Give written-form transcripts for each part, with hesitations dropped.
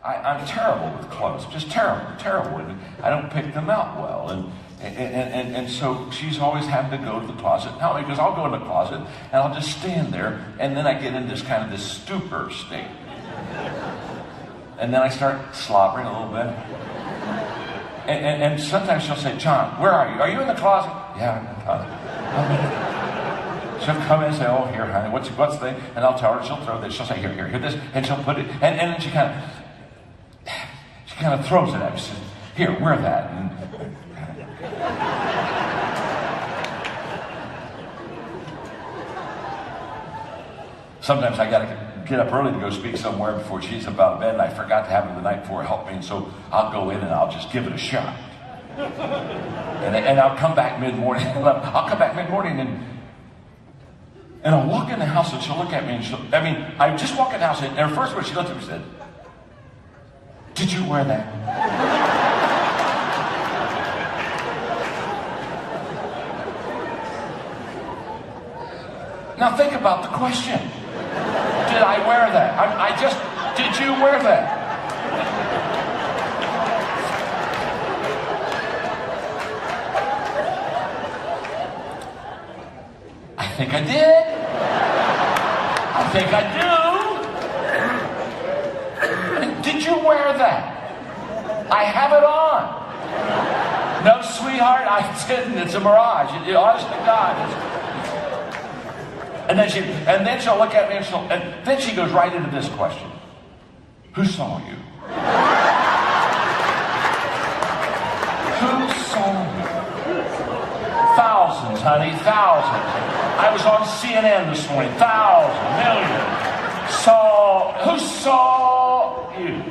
I'm terrible with clothes, just terrible. And I don't pick them out well. And so she's always having to go to the closet. Now, because I'll go in the closet and I'll just stand there, and then I get in this stupor state. And then I start slobbering a little bit. And sometimes she'll say, John, where are you? Are you in the closet? Yeah, I'm in the closet. She'll come in and say, oh, here, honey, what's the, and I'll tell her, she'll throw this, she'll say, here, this, and she'll put it, and then she kind of throws it at me. She says, here, wear that. And sometimes I got to get up early to go speak somewhere before she's up out of bed, and I forgot to have her the night before help me, and so I'll go in and I'll just give it a shot. And I'll come back mid-morning. And I'll walk in the house and she'll look at me and I just walk in the house and her first word she looked at me and said, did you wear that? Now think about the question. Did I wear that? Did you wear that? I think I did. I think I do. Did you wear that? I have it on. No, sweetheart, I didn't. It's a mirage. Honest to God. And then she'll look at me and then she goes right into this question. Who saw you? Who saw you? Thousands, honey, thousands. I was on CNN this morning. Thousands, millions. Who saw you?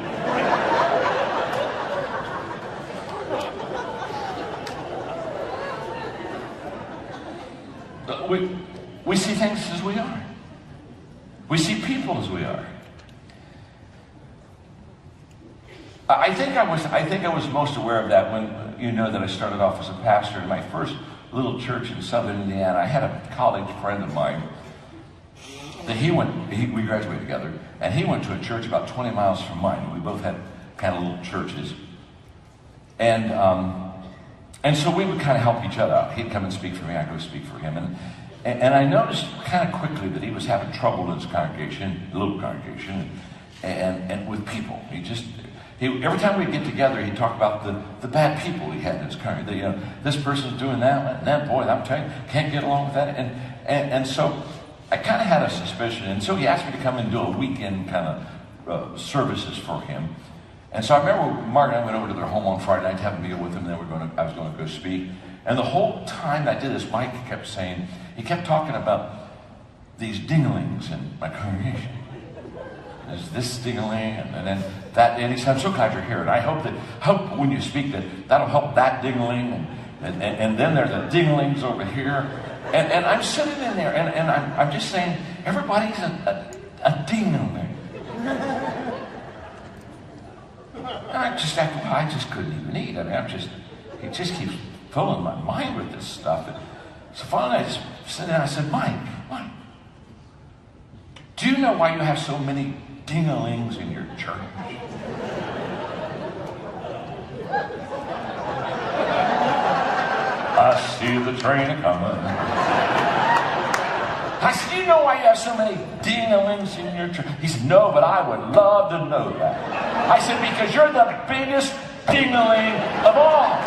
We see things as we are. We see people as we are. I think I was most aware of that when that I started off as a pastor in my first little church in southern Indiana. I had a college friend of mine that we graduated together, and he went to a church about 20 miles from mine. We both had kind of little churches. And so we would kind of help each other out. He'd come and speak for me, I'd go speak for him. And I noticed kind of quickly that he was having trouble in his congregation, little congregation, and with people. Every time we'd get together, he'd talk about the bad people he had in his congregation. This person's doing that, and that, boy, I'm telling you, can't get along with that. And so I kind of had a suspicion. And so he asked me to come and do a weekend kind of services for him. And so I remember Mark and I went over to their home on Friday night to have a meal with him, and then I was going to go speak. And the whole time I did this, Mike kept talking about these dinglings in my congregation. There's this dingling, and then that, and he said, I'm so glad you're here, and I hope when you speak that'll help that dingling, and then there's the dinglings over here. And I'm sitting in there, and I'm just saying, everybody's a dingling. I just couldn't even eat. He just keeps filling my mind with this stuff. And so finally I just sat down and I said, Mike, do you know why you have so many dinglings in your church? I see the train a-coming. I said, do you know why you have so many dinglings in your church? He said, no, but I would love to know that. I said, because you're the biggest dingling of all.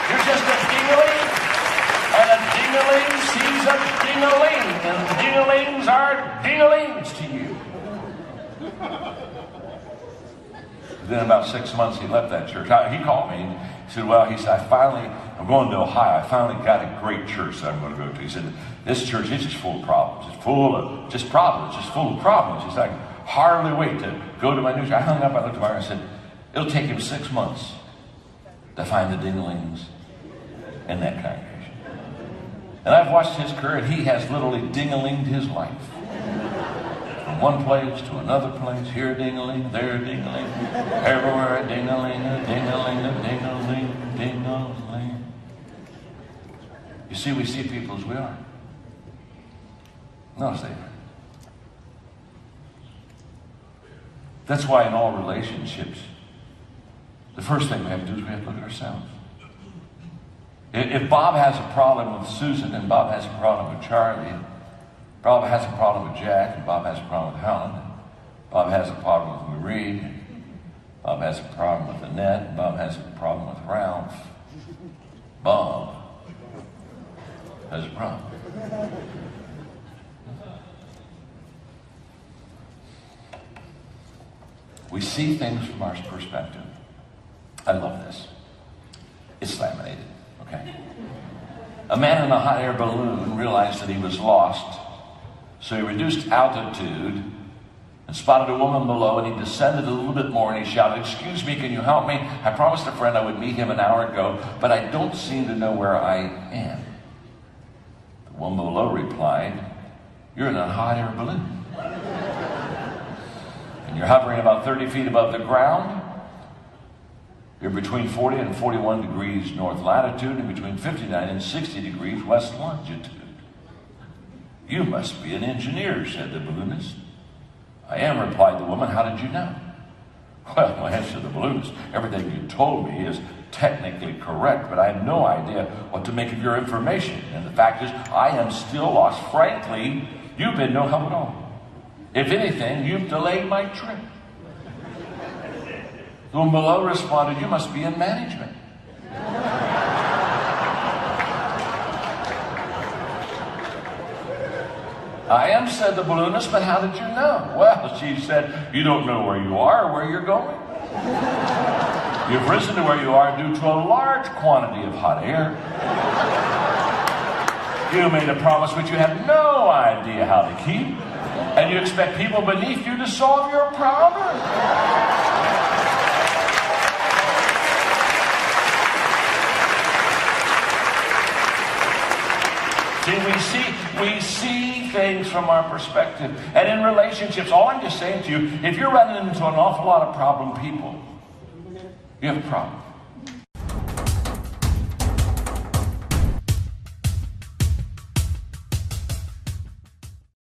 You're just a dingling, and a dingling sees a dingling, and dinglings are dinglings to you. Then about 6 months he left that church. He called me. He said, I'm going to Ohio. I finally got a great church that I'm going to go to. He said, this church is just full of problems. It's full of just problems. It's just full of problems. He said, I can hardly wait to go to my new church. I hung up. I looked at Mark and I said, it'll take him 6 months to find the dinglings in that congregation. And I've watched his career, and he has literally dinglinged his life. From one place to another place, here a ding-a-ling, there a ding-a-ling, everywhere a ding-a-ling, a ding-a-ling, a ding-a-ling, ding-a-ling. You see, we see people as we are. Notice that. That's why in all relationships, the first thing we have to do is we have to look at ourselves. If Bob has a problem with Susan, and Bob has a problem with Charlie, and Bob has a problem with Jack, and Bob has a problem with Helen, and Bob has a problem with Marie, and Bob has a problem with Annette, and Bob has a problem with Ralph. Bob has a problem. We see things from our perspective. I love this. It's laminated, okay? A man in a hot air balloon realized that he was lost, so he reduced altitude and spotted a woman below, and he descended a little bit more, and he shouted, "Excuse me, can you help me? I promised a friend I would meet him an hour ago, but I don't seem to know where I am." The woman below replied, "You're in a hot air balloon. And you're hovering about 30 feet above the ground. You're between 40 and 41 degrees north latitude and between 59 and 60 degrees west longitude." "You must be an engineer," said the balloonist. "I am," replied the woman. "How did you know?" "Well," answered the balloonist, "everything you told me is technically correct, but I have no idea what to make of your information. And the fact is, I am still lost. Frankly, you've been no help at all. If anything, you've delayed my trip." The one below responded, "You must be in management." "I am," said the balloonist, "but how did you know?" "Well," she said, "you don't know where you are or where you're going. You've risen to where you are due to a large quantity of hot air. You made a promise which you have no idea how to keep, and you expect people beneath you to solve your problem." See, we see things from our perspective. And in relationships, all I'm just saying to you, if you're running into an awful lot of problem people, you have a problem.